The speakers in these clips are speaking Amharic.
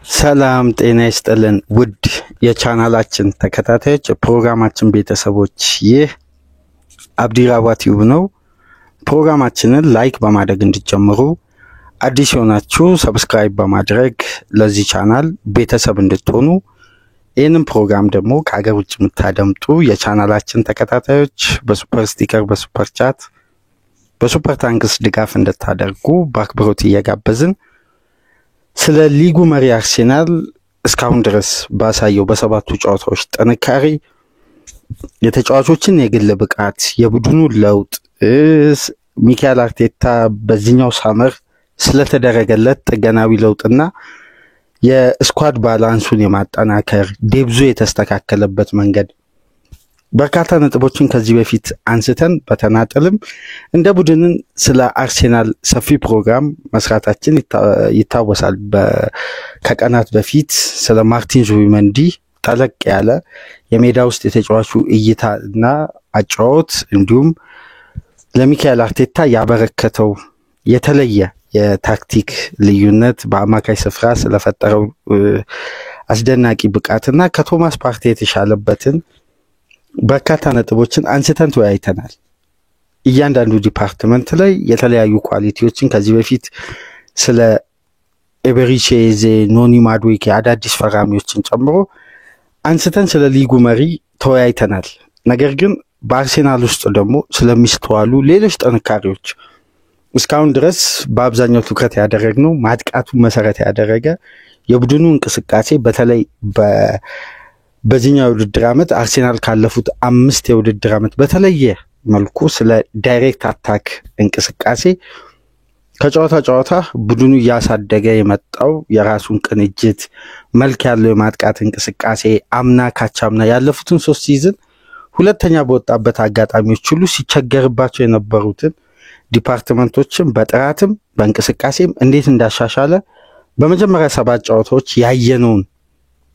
ሰላም ጤና ይስጥልን ውድ የቻናላችን ተከታታዮች ፕሮግራማችን ቤተሰቦች ይህ አብዲራዋ ቲዩብ ነው። ፕሮግራማችንን ላይክ በማድረግ እንድትጀምሩ አዲስ ሆናችሁ ሰብስክራይብ በማድረግ ለዚህ ቻናል ቤተሰብ እንድትሆኑ ይህንን ፕሮግራም ደግሞ ከሀገር ውጭ የምታደምጡ የቻናላችን ተከታታዮች በሱፐር ስቲከር በሱፐር ቻት በሱፐር ታንክስ ድጋፍ እንድታደርጉ በአክብሮት እየጋበዝን ስለ ሊጉ መሪ አርሴናል እስካሁን ድረስ ባሳየው በሰባቱ ጨዋታዎች ጥንካሬ የተጫዋቾችን የግል ብቃት የቡድኑ ለውጥ ሚካኤል አርቴታ በዚህኛው ሳመር ስለተደረገለት ጥገናዊ ለውጥና የስኳድ ባላንሱን የማጠናከር ዴብዙ የተስተካከለበት መንገድ በርካታ ነጥቦችን ከዚህ በፊት አንስተን በተናጠልም እንደ ቡድንን ስለ አርሴናል ሰፊ ፕሮግራም መስራታችን ይታወሳል። ከቀናት በፊት ስለ ማርቲን ዙቢመንዲ ጠለቅ ያለ የሜዳ ውስጥ የተጫዋቹ እይታና አጫወት እንዲሁም ለሚካኤል አርቴታ ያበረከተው የተለየ የታክቲክ ልዩነት በአማካይ ስፍራ ስለፈጠረው አስደናቂ ብቃትና ከቶማስ ፓርቴ የተሻለበትን በርካታ ነጥቦችን አንስተን ተወያይተናል። እያንዳንዱ ዲፓርትመንት ላይ የተለያዩ ኳሊቲዎችን ከዚህ በፊት ስለ ኤበሪቼዜ ኖኒ ማዱዌኬ አዳዲስ ፈራሚዎችን ጨምሮ አንስተን ስለ ሊጉ መሪ ተወያይተናል። ነገር ግን በአርሴናል ውስጥ ደግሞ ስለሚስተዋሉ ሌሎች ጥንካሬዎች እስካሁን ድረስ በአብዛኛው ትኩረት ያደረግነው ማጥቃቱን መሰረት ያደረገ የቡድኑ እንቅስቃሴ በተለይ በዚህኛው የውድድር ዓመት አርሴናል ካለፉት 5 የውድድር ዓመት በተለየ መልኩ ስለ ዳይሬክት አታክ እንቅስቃሴ ከጨዋታ ጨዋታ ቡድኑ እያሳደገ የመጣው የራሱን ቅንጅት መልክ ያለው የማጥቃት እንቅስቃሴ አምና ካቻምና ያለፉትን 3 ሲዝን ሁለተኛ በወጣበት አጋጣሚዎች ሁሉ ሲቸገርባቸው የነበሩትን ዲፓርትመንቶችን በጥራትም በእንቅስቃሴም እንዴት እንዳሻሻለ በመጀመሪያ 7 ጨዋታዎች ያየነውን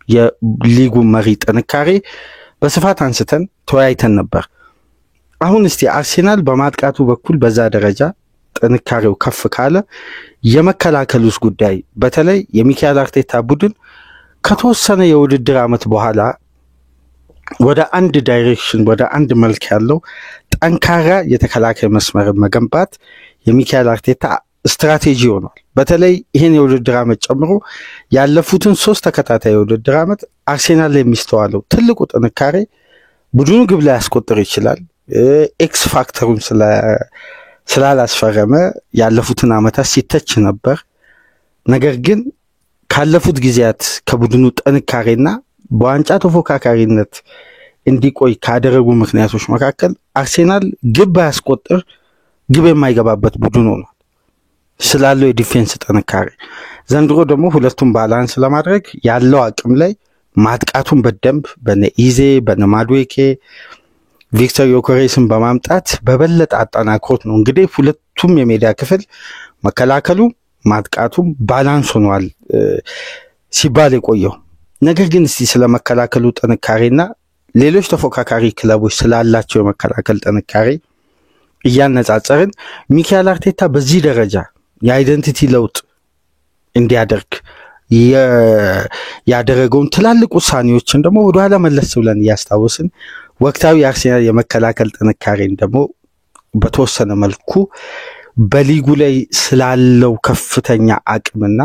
የሊጉ መሪ ጥንካሬ በስፋት አንስተን ተወያይተን ነበር። አሁን እስቲ አርሴናል በማጥቃቱ በኩል በዛ ደረጃ ጥንካሬው ከፍ ካለ የመከላከሉስ ጉዳይ በተለይ የሚካኤል አርቴታ ቡድን ከተወሰነ የውድድር ዓመት በኋላ ወደ አንድ ዳይሬክሽን ወደ አንድ መልክ ያለው ጠንካራ የተከላካይ መስመር መገንባት የሚካኤል አርቴታ ስትራቴጂ ሆኗል። በተለይ ይሄን የውድድር ዓመት ጨምሮ ያለፉትን 3 ተከታታይ የውድድር ዓመት አርሴናል ላይ የሚስተዋለው ትልቁ ጥንካሬ ቡድኑ ግብ ላይ ያስቆጥር ይችላል። ኤክስ ፋክተሩን ስላላስፈረመ ያለፉትን ዓመታት ሲተች ነበር። ነገር ግን ካለፉት ጊዜያት ከቡድኑ ጥንካሬና በዋንጫ ተፎካካሪነት እንዲቆይ ካደረጉ ምክንያቶች መካከል አርሴናል ግብ ያስቆጥር ግብ የማይገባበት ቡድን ሆኗል ስላለው የዲፌንስ ጥንካሬ። ዘንድሮ ደግሞ ሁለቱም ባላንስ ለማድረግ ያለው አቅም ላይ ማጥቃቱን በደንብ በነኢዜ በነማዱዌኬ ቪክተር ዮከሬስን በማምጣት በበለጠ አጠናክሮት ነው እንግዲህ ሁለቱም የሜዳ ክፍል መከላከሉ ማጥቃቱም ባላንስ ሆኗል ሲባል የቆየው። ነገር ግን እስቲ ስለ መከላከሉ ጥንካሬና ሌሎች ተፎካካሪ ክለቦች ስላላቸው የመከላከል ጥንካሬ እያነጻጸርን ሚካኤል አርቴታ በዚህ ደረጃ የአይደንቲቲ ለውጥ እንዲያደርግ ያደረገውን ትላልቅ ውሳኔዎችን ደግሞ ወደኋላ መለስ ብለን እያስታወስን ወቅታዊ አርሴናል የመከላከል ጥንካሬን ደግሞ በተወሰነ መልኩ በሊጉ ላይ ስላለው ከፍተኛ አቅምና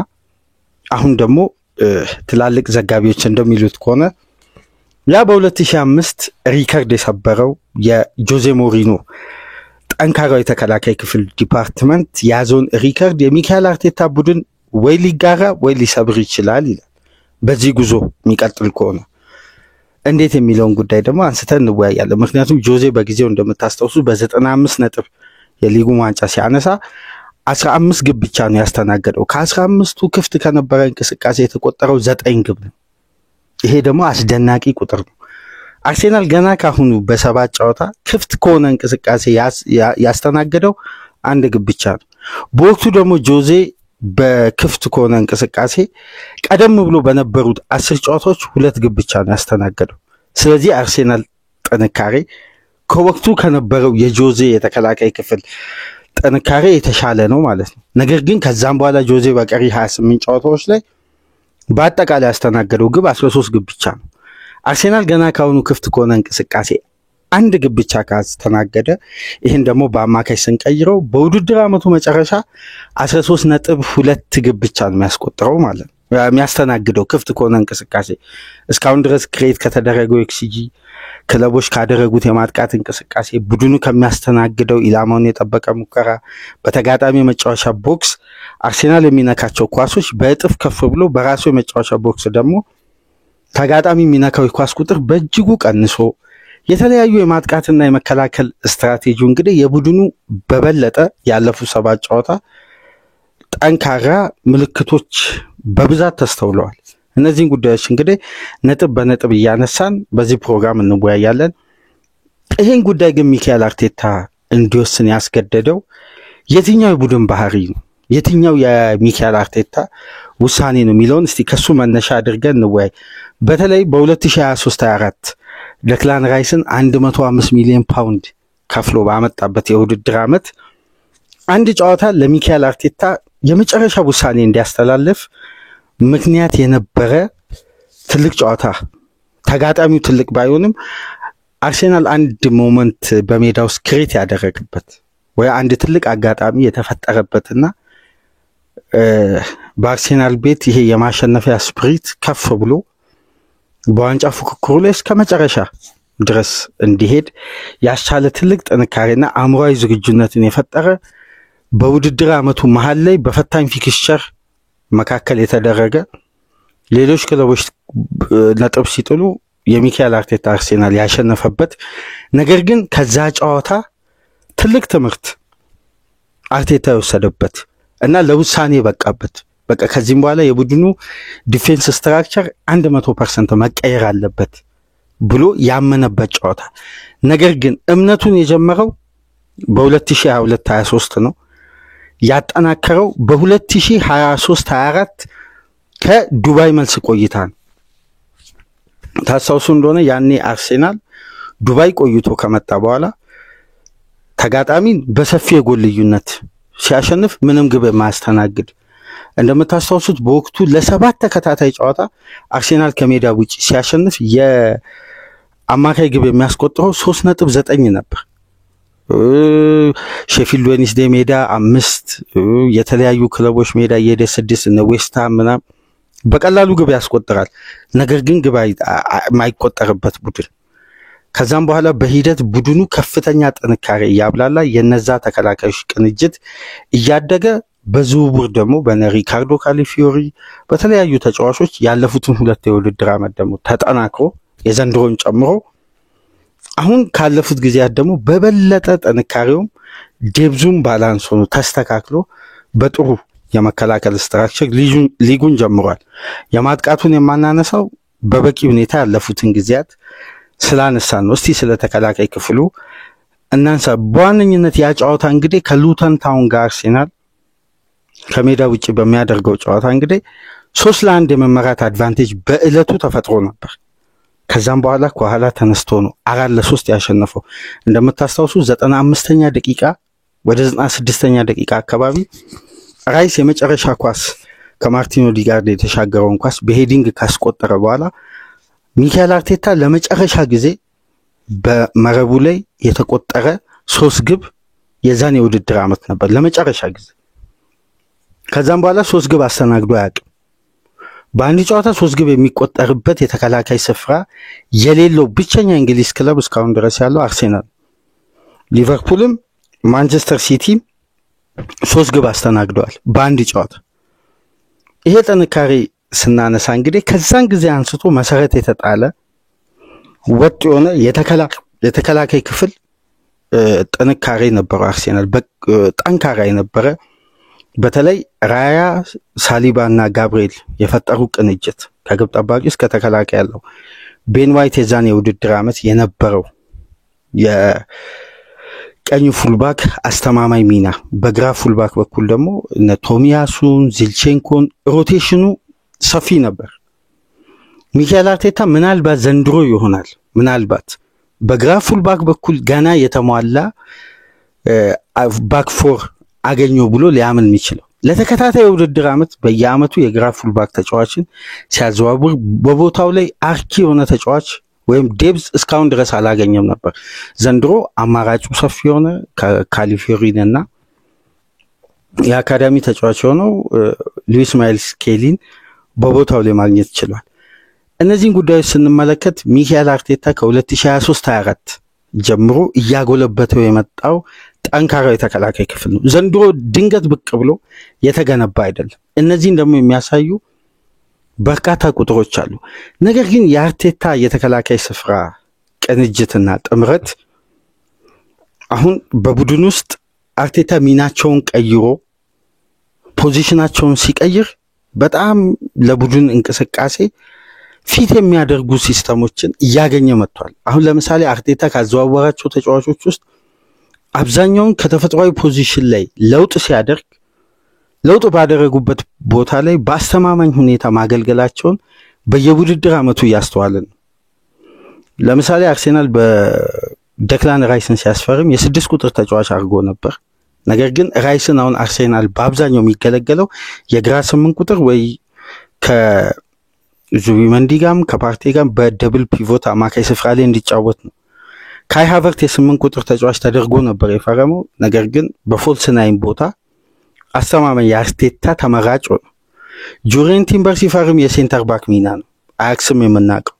አሁን ደግሞ ትላልቅ ዘጋቢዎች እንደሚሉት ከሆነ ያ በ2005 ሪከርድ የሰበረው የጆዜ ሞሪኖ ጠንካራው የተከላካይ ክፍል ዲፓርትመንት ያዘውን ሪከርድ የሚካኤል አርቴታ ቡድን ወይ ሊጋራ ወይ ሊሰብር ይችላል ይላል። በዚህ ጉዞ የሚቀጥል ከሆነ እንዴት የሚለውን ጉዳይ ደግሞ አንስተን እንወያያለን። ምክንያቱም ጆዜ በጊዜው እንደምታስታውሱ በ95 ነጥብ የሊጉ ዋንጫ ሲያነሳ 15 ግብ ብቻ ነው ያስተናገደው። ከ15ቱ ክፍት ከነበረ እንቅስቃሴ የተቆጠረው 9 ግብ ነው። ይሄ ደግሞ አስደናቂ ቁጥር ነው። አርሴናል ገና ካሁኑ በ7 ጨዋታ ክፍት ከሆነ እንቅስቃሴ ያስተናገደው 1 ግብ ብቻ ነው። በወቅቱ ደግሞ ጆዜ በክፍት ከሆነ እንቅስቃሴ ቀደም ብሎ በነበሩት 10 ጨዋታዎች 2 ግብ ብቻ ነው ያስተናገደው። ስለዚህ አርሴናል ጥንካሬ ከወቅቱ ከነበረው የጆዜ የተከላካይ ክፍል ጥንካሬ የተሻለ ነው ማለት ነው። ነገር ግን ከዛም በኋላ ጆዜ በቀሪ 28 ጨዋታዎች ላይ በአጠቃላይ ያስተናገደው ግብ 13 ግብ ብቻ ነው። አርሴናል ገና ካሁኑ ክፍት ከሆነ እንቅስቃሴ አንድ ግብ ብቻ ካስተናገደ ይህን ደግሞ በአማካይ ስንቀይረው በውድድር ዓመቱ መጨረሻ 13.2 ግብ ብቻ ነው የሚያስቆጥረው ማለት ነው የሚያስተናግደው ክፍት ከሆነ እንቅስቃሴ። እስካሁን ድረስ ክሬት ከተደረገው ኤክስጂ ክለቦች ካደረጉት የማጥቃት እንቅስቃሴ ቡድኑ ከሚያስተናግደው ኢላማውን የጠበቀ ሙከራ በተጋጣሚ የመጫወቻ ቦክስ አርሴናል የሚነካቸው ኳሶች በእጥፍ ከፍ ብሎ በራሱ የመጫወቻ ቦክስ ደግሞ ተጋጣሚ የሚነካው ኳስ ቁጥር በእጅጉ ቀንሶ የተለያዩ የማጥቃትና የመከላከል ስትራቴጂው እንግዲህ የቡድኑ በበለጠ ያለፉት 7 ጨዋታ ጠንካራ ምልክቶች በብዛት ተስተውለዋል። እነዚህን ጉዳዮች እንግዲህ ነጥብ በነጥብ እያነሳን በዚህ ፕሮግራም እንወያያለን። ይሄን ጉዳይ ግን ሚካኤል አርቴታ እንዲወስን ያስገደደው የትኛው የቡድን ባህሪ ነው፣ የትኛው የሚካኤል አርቴታ ውሳኔ ነው የሚለውን እስቲ ከሱ መነሻ አድርገን እንወያይ። በተለይ በ2023-24 ደክላን ራይስን 105 ሚሊዮን ፓውንድ ከፍሎ ባመጣበት የውድድር ዓመት አንድ ጨዋታ ለሚካኤል አርቴታ የመጨረሻ ውሳኔ እንዲያስተላልፍ ምክንያት የነበረ ትልቅ ጨዋታ፣ ተጋጣሚው ትልቅ ባይሆንም አርሴናል አንድ ሞመንት በሜዳ ውስጥ ክሬት ያደረገበት ወይ አንድ ትልቅ አጋጣሚ የተፈጠረበትና በአርሴናል ቤት ይሄ የማሸነፊያ ስፕሪት ከፍ ብሎ በዋንጫ ፉክክሩ ላይ እስከ መጨረሻ ድረስ እንዲሄድ ያስቻለ ትልቅ ጥንካሬና አእምሯዊ ዝግጁነትን የፈጠረ በውድድር ዓመቱ መሃል ላይ በፈታኝ ፊክስቸር መካከል የተደረገ ሌሎች ክለቦች ነጥብ ሲጥሉ የሚካኤል አርቴታ አርሴናል ያሸነፈበት ነገር ግን ከዛ ጨዋታ ትልቅ ትምህርት አርቴታ የወሰደበት እና ለውሳኔ በቃበት በቃ ከዚህም በኋላ የቡድኑ ዲፌንስ ስትራክቸር 100% መቀየር አለበት ብሎ ያመነበት ጨዋታ። ነገር ግን እምነቱን የጀመረው በ2022-23 ነው፣ ያጠናከረው በ2023-24 ከዱባይ መልስ ቆይታ ነው። ታስታውሱ እንደሆነ ያኔ አርሴናል ዱባይ ቆይቶ ከመጣ በኋላ ተጋጣሚ በሰፊ የጎል ልዩነት ሲያሸንፍ ምንም ግብ የማያስተናግድ እንደምታስታውሱት በወቅቱ ለ7 ተከታታይ ጨዋታ አርሴናል ከሜዳ ውጪ ሲያሸንፍ የአማካይ ግብ የሚያስቆጥረው 3.9 ነበር። ሼፊልድ ዌድነስዴይ ሜዳ 5 የተለያዩ ክለቦች ሜዳ የሄደ 6 እነ ዌስትሃም ምናምን በቀላሉ ግብ ያስቆጥራል። ነገር ግን ግብ የማይቆጠርበት ቡድን ከዛም በኋላ በሂደት ቡድኑ ከፍተኛ ጥንካሬ ያብላላ የነዛ ተከላካዮች ቅንጅት እያደገ በዝውውር ደግሞ በነ ሪካርዶ ካሊፊዮሪ በተለያዩ ተጫዋቾች ያለፉትን 2 የውድድር ዓመት ደግሞ ተጠናክሮ የዘንድሮን ጨምሮ አሁን ካለፉት ጊዜያት ደግሞ በበለጠ ጥንካሬውም ዴብዙም ባላንስ ሆኖ ተስተካክሎ በጥሩ የመከላከል ስትራክቸር ሊጉን ጀምሯል። የማጥቃቱን የማናነሳው በበቂ ሁኔታ ያለፉትን ጊዜያት ስላነሳን ነው። እስቲ ስለ ተከላካይ ክፍሉ እናንሳ። በዋነኝነት ያ ጨዋታ እንግዲህ ከሉተን ታውን ጋር አርሴናል ከሜዳ ውጪ በሚያደርገው ጨዋታ እንግዲህ 3-1 የመመራት አድቫንቴጅ በእለቱ ተፈጥሮ ነበር። ከዛም በኋላ ከኋላ ተነስቶ ነው 4-3 ያሸነፈው። እንደምታስታውሱ 95ኛ ደቂቃ ወደ 96ኛ ደቂቃ አካባቢ ራይስ የመጨረሻ ኳስ ከማርቲን ኦዲጋርድ የተሻገረውን ኳስ በሄዲንግ ካስቆጠረ በኋላ ሚካኤል አርቴታ ለመጨረሻ ጊዜ በመረቡ ላይ የተቆጠረ 3 ግብ የዛን የውድድር ዓመት ነበር ለመጨረሻ ጊዜ። ከዛም በኋላ 3 ግብ አስተናግዶ አያውቅም። በአንድ ጨዋታ 3 ግብ የሚቆጠርበት የተከላካይ ስፍራ የሌለው ብቸኛ እንግሊዝ ክለብ እስካሁን ድረስ ያለው አርሴናል፣ ሊቨርፑልም ማንቸስተር ሲቲ 3 ግብ አስተናግደዋል በአንድ ጨዋታ። ይሄ ጥንካሬ ስናነሳ እንግዲህ ከዛን ጊዜ አንስቶ መሰረት የተጣለ ወጥ የሆነ የተከላካይ ክፍል ጥንካሬ ነበረው አርሴናል። ጠንካራ የነበረ በተለይ ራያ ሳሊባና ጋብሪኤል የፈጠሩ ቅንጅት ከግብ ጠባቂ እስከ ተከላካይ ያለው ቤን ዋይት የዛን የውድድር ዓመት የነበረው የቀኝ ፉልባክ አስተማማኝ ሚና፣ በግራ ፉልባክ በኩል ደግሞ እነ ቶሚያሱን ዚልቼንኮን ሮቴሽኑ ሰፊ ነበር። ሚካኤል አርቴታ ምናልባት ዘንድሮ ይሆናል ምናልባት በግራ ፉልባክ በኩል ገና የተሟላ ባክ ፎር አገኘው ብሎ ሊያምን የሚችለው ለተከታታይ ውድድር ዓመት በየዓመቱ የግራ ፉልባክ ተጫዋችን ሲያዘዋውር በቦታው ላይ አርኪ የሆነ ተጫዋች ወይም ዴብዝ እስካሁን ድረስ አላገኘም ነበር። ዘንድሮ አማራጩ ሰፊ የሆነ ካሊፊዮሪንና የአካዳሚ ተጫዋች የሆነው ሉዊስ ማይልስ ስኬሊን በቦታው ላይ ማግኘት ችሏል። እነዚህን ጉዳዮች ስንመለከት ሚካኤል አርቴታ ከ2023-24 ጀምሮ እያጎለበተው የመጣው ጠንካራው የተከላካይ ክፍል ነው። ዘንድሮ ድንገት ብቅ ብሎ የተገነባ አይደለም። እነዚህን ደግሞ የሚያሳዩ በርካታ ቁጥሮች አሉ። ነገር ግን የአርቴታ የተከላካይ ስፍራ ቅንጅትና ጥምረት አሁን በቡድን ውስጥ አርቴታ ሚናቸውን ቀይሮ ፖዚሽናቸውን ሲቀይር በጣም ለቡድን እንቅስቃሴ ፊት የሚያደርጉ ሲስተሞችን እያገኘ መጥቷል። አሁን ለምሳሌ አርቴታ ካዘዋወራቸው ተጫዋቾች ውስጥ አብዛኛውን ከተፈጥሯዊ ፖዚሽን ላይ ለውጥ ሲያደርግ ለውጥ ባደረጉበት ቦታ ላይ በአስተማማኝ ሁኔታ ማገልገላቸውን በየውድድር ዓመቱ ያስተዋልን። ለምሳሌ አርሴናል በደክላን ራይስን ሲያስፈርም የ6 ቁጥር ተጫዋች አድርጎ ነበር። ነገር ግን ራይስን አሁን አርሴናል በአብዛኛው የሚገለገለው የግራ 8 ቁጥር ወይ ከዙቢመንዲ ጋርም ከፓርቴ ጋር በደብል ፒቮት አማካይ ስፍራ ላይ እንዲጫወት ነው። ካይ ሃቨርት የ8 ቁጥር ተጫዋች ተደርጎ ነበር የፈረመው። ነገር ግን በፎልስ ናይን ቦታ አስተማማኝ የአርቴታ ተመራጭ ነው። ጁሪየን ቲምበር ሲፈርም የሴንተር ባክ ሚና ነው። አያክስም የምናውቀው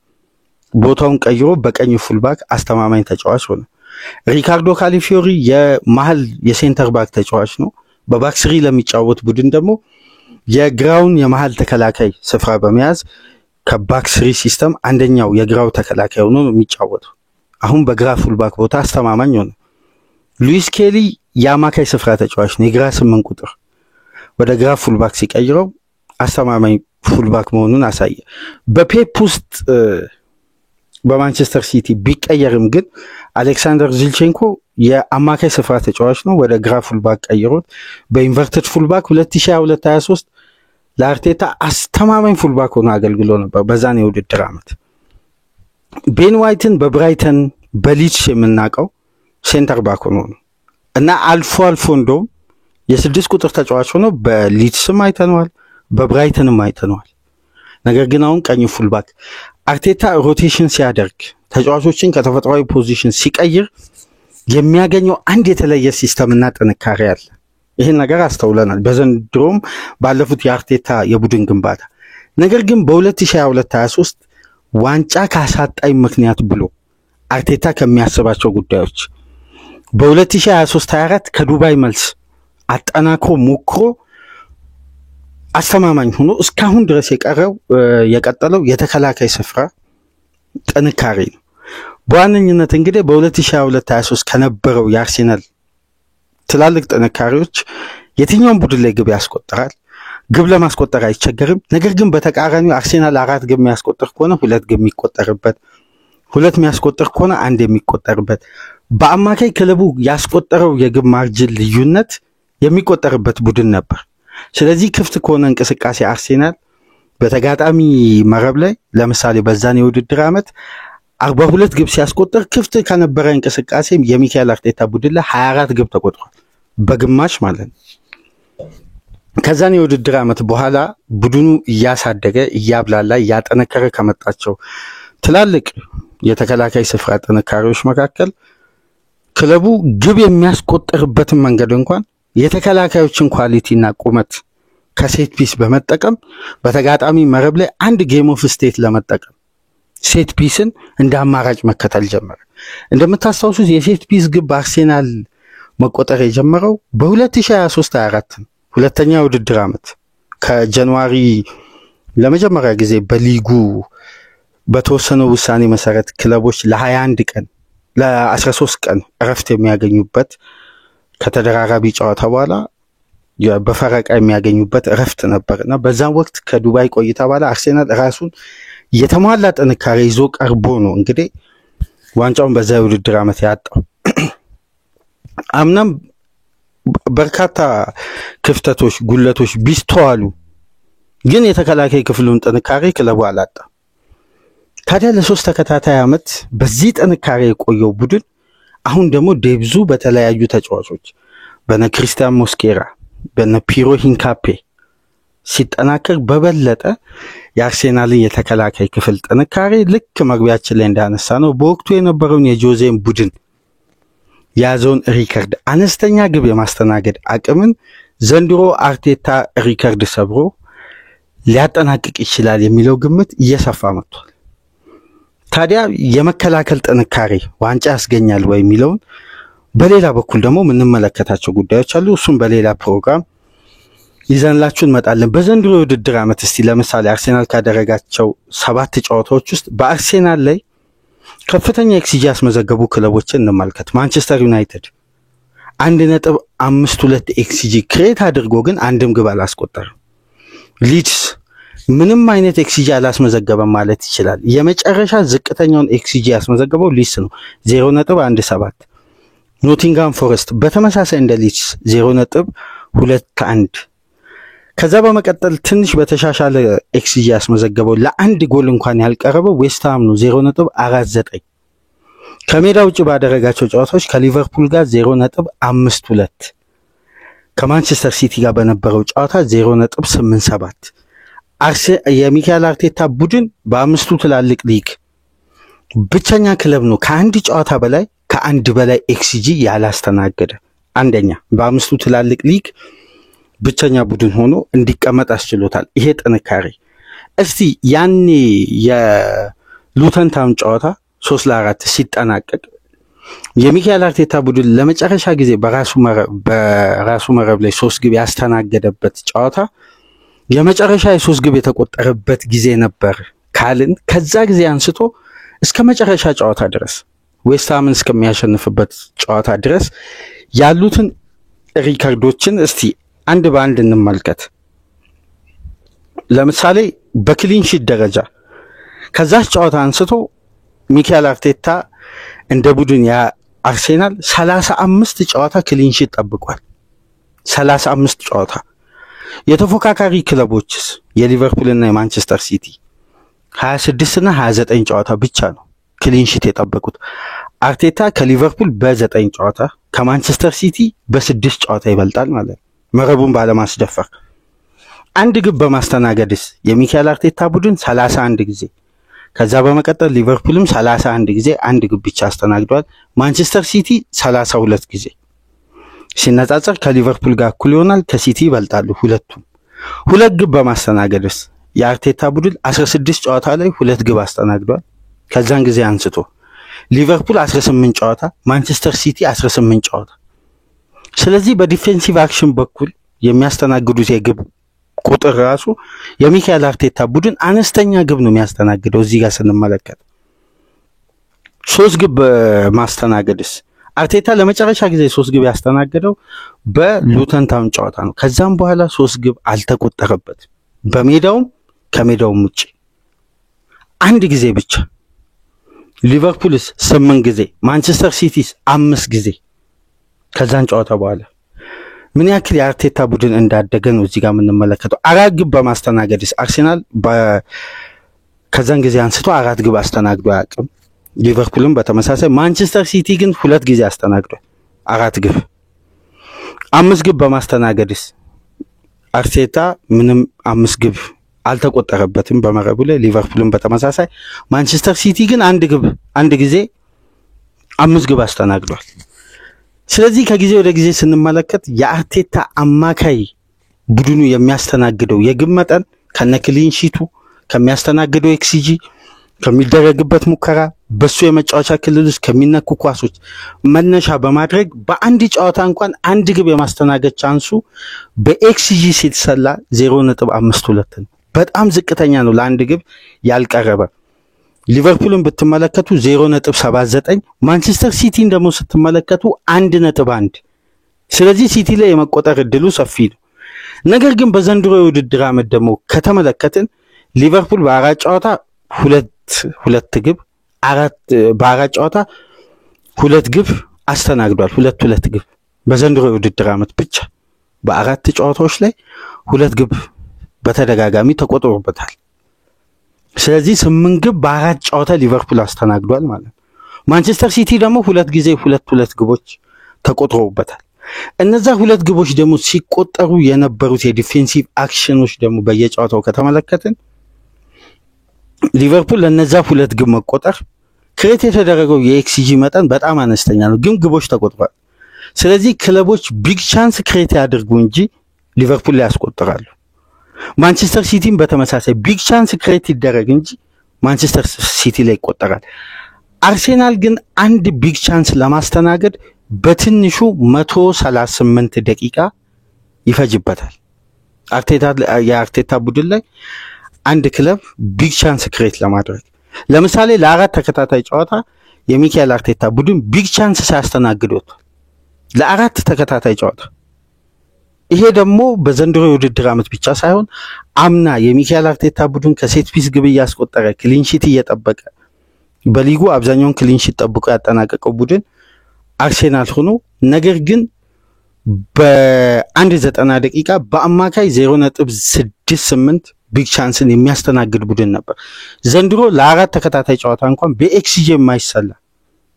ቦታውን ቀይሮ በቀኝ ፉልባክ አስተማማኝ ተጫዋች ሆነ። ሪካርዶ ካሊፊዮሪ የመሃል የሴንተር ባክ ተጫዋች ነው። በባክ ስሪ ለሚጫወት ቡድን ደግሞ የግራውን የመሃል ተከላካይ ስፍራ በመያዝ ከባክ ስሪ ሲስተም አንደኛው የግራው ተከላካይ ሆኖ ነው የሚጫወተው። አሁን በግራ ፉልባክ ቦታ አስተማማኝ ሆነ። ሉዊስ ኬሊ የአማካይ ስፍራ ተጫዋች ነው። የግራ 8 ቁጥር ወደ ግራ ፉልባክ ሲቀይረው አስተማማኝ ፉልባክ መሆኑን አሳየ። በፔፕ ውስጥ በማንቸስተር ሲቲ ቢቀየርም ግን አሌክሳንደር ዚልቼንኮ የአማካይ ስፍራ ተጫዋች ነው። ወደ ግራ ፉልባክ ቀይሮት በኢንቨርትድ ፉልባክ 2022-23 ለአርቴታ አስተማማኝ ፉልባክ ሆኖ አገልግሎ ነበር በዛን የውድድር ዓመት። ቤን ዋይትን በብራይተን በሊድስ የምናውቀው ሴንተር ባክ ሆኖ ነው እና አልፎ እንደውም የ6 ቁጥር ተጫዋች ሆኖ በሊድስም አይተነዋል፣ በብራይተንም አይተነዋል። ነገር ግን አሁን ቀኝ ፉልባክ አርቴታ ሮቴሽን ሲያደርግ ተጫዋቾችን ከተፈጥሯዊ ፖዚሽን ሲቀይር የሚያገኘው አንድ የተለየ ሲስተምና ጥንካሬ አለ። ይሄን ነገር አስተውለናል በዘንድሮም ባለፉት የአርቴታ የቡድን ግንባታ። ነገር ግን በ2022-23 ዋንጫ ካሳጣኝ ምክንያት ብሎ አርቴታ ከሚያስባቸው ጉዳዮች በ2023-24 ከዱባይ መልስ አጠናክሮ ሞክሮ አስተማማኝ ሆኖ እስካሁን ድረስ የቀጠለው የተከላካይ ስፍራ ጥንካሬ ነው። በዋነኝነት እንግዲህ በ2022-23 ከነበረው የአርሴናል ትላልቅ ጥንካሬዎች የትኛውም ቡድን ላይ ግብ ያስቆጥራል። ግብ ለማስቆጠር አይቸገርም። ነገር ግን በተቃራኒው አርሴናል 4 ግብ የሚያስቆጥር ከሆነ 2 ግብ የሚቆጠርበት፣ 2 የሚያስቆጥር ከሆነ 1 የሚቆጠርበት፣ በአማካይ ክለቡ ያስቆጠረው የግብ ማርጅን ልዩነት የሚቆጠርበት ቡድን ነበር። ስለዚህ ክፍት ከሆነ እንቅስቃሴ አርሴናል በተጋጣሚ መረብ ላይ ለምሳሌ በዛን የውድድር ዓመት 42 ግብ ሲያስቆጥር ክፍት ከነበረ እንቅስቃሴ የሚካኤል አርቴታ ቡድን ላይ 24 ግብ ተቆጥሯል፣ በግማሽ ማለት ነው። ከዛን የውድድር ዓመት በኋላ ቡድኑ እያሳደገ እያብላላ እያጠነከረ ከመጣቸው ትላልቅ የተከላካይ ስፍራ ጥንካሬዎች መካከል ክለቡ ግብ የሚያስቆጥርበትን መንገድ እንኳን የተከላካዮችን ኳሊቲና ቁመት ከሴት ፒስ በመጠቀም በተጋጣሚ መረብ ላይ አንድ ጌም ኦፍ ስቴት ለመጠቀም ሴት ፒስን እንደ አማራጭ መከተል ጀመረ። እንደምታስታውሱት የሴት ፒስ ግብ አርሴናል መቆጠር የጀመረው በ2023-24 ሁለተኛ ውድድር ዓመት ከጃንዋሪ ለመጀመሪያ ጊዜ በሊጉ በተወሰነው ውሳኔ መሰረት ክለቦች ለ21 ቀን ለ13 ቀን እረፍት የሚያገኙበት ከተደራራቢ ጨዋታ በኋላ በፈረቃ የሚያገኙበት እረፍት ነበርና በዛን ወቅት ከዱባይ ቆይታ በኋላ አርሴናል ራሱን የተሟላ ጥንካሬ ይዞ ቀርቦ ነው እንግዲህ ዋንጫውን በዛ ውድድር ዓመት ያጣው። አምናም በርካታ ክፍተቶች ጉለቶች ቢስተዋሉ ግን የተከላካይ ክፍሉን ጥንካሬ ክለቡ አላጣ። ታዲያ ለ3 ተከታታይ ዓመት በዚህ ጥንካሬ የቆየው ቡድን አሁን ደግሞ ዴብዙ በተለያዩ ተጫዋቾች በነ ክሪስቲያን ሞስኬራ በነፒሮ ሂንካፔ ሲጠናከር በበለጠ የአርሴናልን የተከላካይ ክፍል ጥንካሬ ልክ መግቢያችን ላይ እንዳነሳ ነው በወቅቱ የነበረውን የጆዜን ቡድን ያዘውን ሪከርድ አነስተኛ ግብ የማስተናገድ አቅምን ዘንድሮ አርቴታ ሪከርድ ሰብሮ ሊያጠናቅቅ ይችላል የሚለው ግምት እየሰፋ መጥቷል። ታዲያ የመከላከል ጥንካሬ ዋንጫ ያስገኛል ወይ የሚለውን በሌላ በኩል ደግሞ ምንመለከታቸው ጉዳዮች አሉ። እሱም በሌላ ፕሮግራም ይዘንላችሁ እንመጣለን። በዘንድሮ የውድድር ዓመት እስቲ ለምሳሌ አርሴናል ካደረጋቸው 7 ጨዋታዎች ውስጥ በአርሴናል ላይ ከፍተኛ ኤክስጂ ያስመዘገቡ ክለቦችን እንመልከት። ማንቸስተር ዩናይትድ 1.52 ኤክስጂ ክሬት አድርጎ ግን አንድም ግብ አላስቆጠረም። ሊድስ ምንም አይነት ኤክስጂ አላስመዘገበም ማለት ይችላል። የመጨረሻ ዝቅተኛውን ኤክስጂ ያስመዘገበው ሊድስ ነው 0.17። ኖቲንጋም ፎረስት በተመሳሳይ እንደ ሊድስ 0.21። ከዛ በመቀጠል ትንሽ በተሻሻለ ኤክስጂ ያስመዘገበው ለአንድ ጎል እንኳን ያልቀረበው ዌስትሃም ነው 0.49። ከሜዳ ውጭ ባደረጋቸው ጨዋታዎች ከሊቨርፑል ጋር 0.52፣ ከማንቸስተር ሲቲ ጋር በነበረው ጨዋታ 0.87። የሚካኤል አርቴታ ቡድን በአምስቱ ትላልቅ ሊግ ብቸኛ ክለብ ነው ከአንድ ጨዋታ በላይ ከአንድ በላይ ኤክስጂ ያላስተናገደ። አንደኛ በአምስቱ ትላልቅ ሊግ ብቸኛ ቡድን ሆኖ እንዲቀመጥ አስችሎታል። ይሄ ጥንካሬ እስቲ ያኔ የሉተን ታውን ጨዋታ 3-4 ሲጠናቀቅ የሚካኤል አርቴታ ቡድን ለመጨረሻ ጊዜ በራሱ መረብ ላይ 3 ግብ ያስተናገደበት ጨዋታ የመጨረሻ የ3 ግብ የተቆጠረበት ጊዜ ነበር ካልን ከዛ ጊዜ አንስቶ እስከ መጨረሻ ጨዋታ ድረስ ዌስትሃምን እስከሚያሸንፍበት ጨዋታ ድረስ ያሉትን ሪከርዶችን እስቲ አንድ በአንድ እንመልከት። ለምሳሌ በክሊንሺት ደረጃ ከዛች ጨዋታ አንስቶ ሚካኤል አርቴታ እንደ ቡድን አርሴናል 35 ጨዋታ ክሊንሺት ጠብቋል። 35 ጨዋታ። የተፎካካሪ ክለቦችስ የሊቨርፑል እና የማንቸስተር ሲቲ 26 እና 29 ጨዋታ ብቻ ነው ክሊንሺት የጠበቁት። አርቴታ ከሊቨርፑል በ9 ጨዋታ ከማንቸስተር ሲቲ በ6 ጨዋታ ይበልጣል ማለት ነው መረቡን ባለማስደፈር። አንድ ግብ በማስተናገድስ የሚካኤል አርቴታ ቡድን 31 ጊዜ፣ ከዛ በመቀጠል ሊቨርፑልም 31 ጊዜ አንድ ግብ ብቻ አስተናግዷል። ማንቸስተር ሲቲ 32 ጊዜ። ሲነጻጸር ከሊቨርፑል ጋር እኩል ይሆናል፣ ከሲቲ ይበልጣሉ ሁለቱም። ሁለት ግብ በማስተናገድስ የአርቴታ ቡድን 16 ጨዋታ ላይ 2 ግብ አስተናግዷል። ከዛን ጊዜ አንስቶ ሊቨርፑል 18 ጨዋታ፣ ማንቸስተር ሲቲ 18 ጨዋታ። ስለዚህ በዲፌንሲቭ አክሽን በኩል የሚያስተናግዱት የግብ ቁጥር ራሱ የሚካኤል አርቴታ ቡድን አነስተኛ ግብ ነው የሚያስተናግደው። እዚህ ጋር ስንመለከት 3 ግብ ማስተናገድስ አርቴታ ለመጨረሻ ጊዜ 3 ግብ ያስተናገደው በሉተን ታውን ጨዋታ ነው። ከዛም በኋላ 3 ግብ አልተቆጠረበት በሜዳውም ከሜዳውም ውጪ አንድ ጊዜ ብቻ። ሊቨርፑልስ 8 ጊዜ፣ ማንቸስተር ሲቲስ 5 ጊዜ። ከዛን ጨዋታ በኋላ ምን ያክል የአርቴታ ቡድን እንዳደገ ነው እዚህ ጋር የምንመለከተው። 4 ግብ በማስተናገድስ አርሴናል ከዛን ጊዜ አንስቶ 4 ግብ አስተናግዶ አያውቅም። ሊቨርፑልም በተመሳሳይ። ማንቸስተር ሲቲ ግን 2 ጊዜ አስተናግዷል 4 ግብ። 5 ግብ በማስተናገድስ አርቴታ ምንም 5 ግብ አልተቆጠረበትም በመረቡ ላይ። ሊቨርፑልም በተመሳሳይ። ማንቸስተር ሲቲ ግን አንድ ጊዜ 5 ግብ አስተናግዷል። ስለዚህ ከጊዜ ወደ ጊዜ ስንመለከት የአርቴታ አማካይ ቡድኑ የሚያስተናግደው የግብ መጠን ከነክሊንሺቱ ከሚያስተናግደው ኤክስጂ ከሚደረግበት ሙከራ በሱ የመጫወቻ ክልል ውስጥ ከሚነኩ ኳሶች መነሻ በማድረግ በአንድ ጨዋታ እንኳን አንድ ግብ የማስተናገድ ቻንሱ በኤክስጂ ሲተሰላ 0.52 ነው። በጣም ዝቅተኛ ነው ለአንድ ግብ ያልቀረበ። ሊቨርፑልን ብትመለከቱ 0.79፣ ማንቸስተር ሲቲን ደግሞ ስትመለከቱ 1.1። ስለዚህ ሲቲ ላይ የመቆጠር እድሉ ሰፊ ነው። ነገር ግን በዘንድሮ የውድድር ዓመት ደግሞ ከተመለከትን ሊቨርፑል በአራት ጨዋታ ሁለት ግብ በአራት ጨዋታ 2 ግብ አስተናግዷል። ሁለት ግብ በዘንድሮ የውድድር ዓመት ብቻ በአራት ጨዋታዎች ላይ 2 ግብ በተደጋጋሚ ተቆጥሮበታል። ስለዚህ 8 ግብ በአራት ጨዋታ ሊቨርፑል አስተናግዷል ማለት ነው። ማንቸስተር ሲቲ ደግሞ 2 ጊዜ 2 ግቦች ተቆጥሮበታል። እነዛ ሁለት ግቦች ደግሞ ሲቆጠሩ የነበሩት የዲፌንሲቭ አክሽኖች ደግሞ በየጨዋታው ከተመለከትን ሊቨርፑል ለነዛ ሁለት ግብ መቆጠር ክሬት የተደረገው የኤክስጂ መጠን በጣም አነስተኛ ነው፣ ግን ግቦች ተቆጥሯል። ስለዚህ ክለቦች ቢግ ቻንስ ክሬት ያድርጉ እንጂ ሊቨርፑል ላይ ያስቆጥራሉ። ማንቸስተር ሲቲም በተመሳሳይ ቢግ ቻንስ ክሬት ይደረግ እንጂ ማንቸስተር ሲቲ ላይ ይቆጠራል። አርሴናል ግን አንድ ቢግ ቻንስ ለማስተናገድ በትንሹ 138 ደቂቃ ይፈጅበታል። የአርቴታ ቡድን ላይ አንድ ክለብ ቢግ ቻንስ ክሬት ለማድረግ ለምሳሌ ለአራት ተከታታይ ጨዋታ የሚካኤል አርቴታ ቡድን ቢግ ቻንስ ሳያስተናግድ ወጥቷል። ለአራት ተከታታይ ጨዋታ። ይሄ ደግሞ በዘንድሮ የውድድር ዓመት ብቻ ሳይሆን አምና የሚካኤል አርቴታ ቡድን ከሴት ፒስ ግብ እያስቆጠረ ክሊንሺት እየጠበቀ በሊጉ አብዛኛውን ክሊንሺት ጠብቆ ያጠናቀቀው ቡድን አርሴናል ሆኖ ነገር ግን በ190 ደቂቃ በአማካይ 0.68 ቢግ ቻንስን የሚያስተናግድ ቡድን ነበር። ዘንድሮ ለአራት ተከታታይ ጨዋታ እንኳን በኤክስጂ የማይሰላ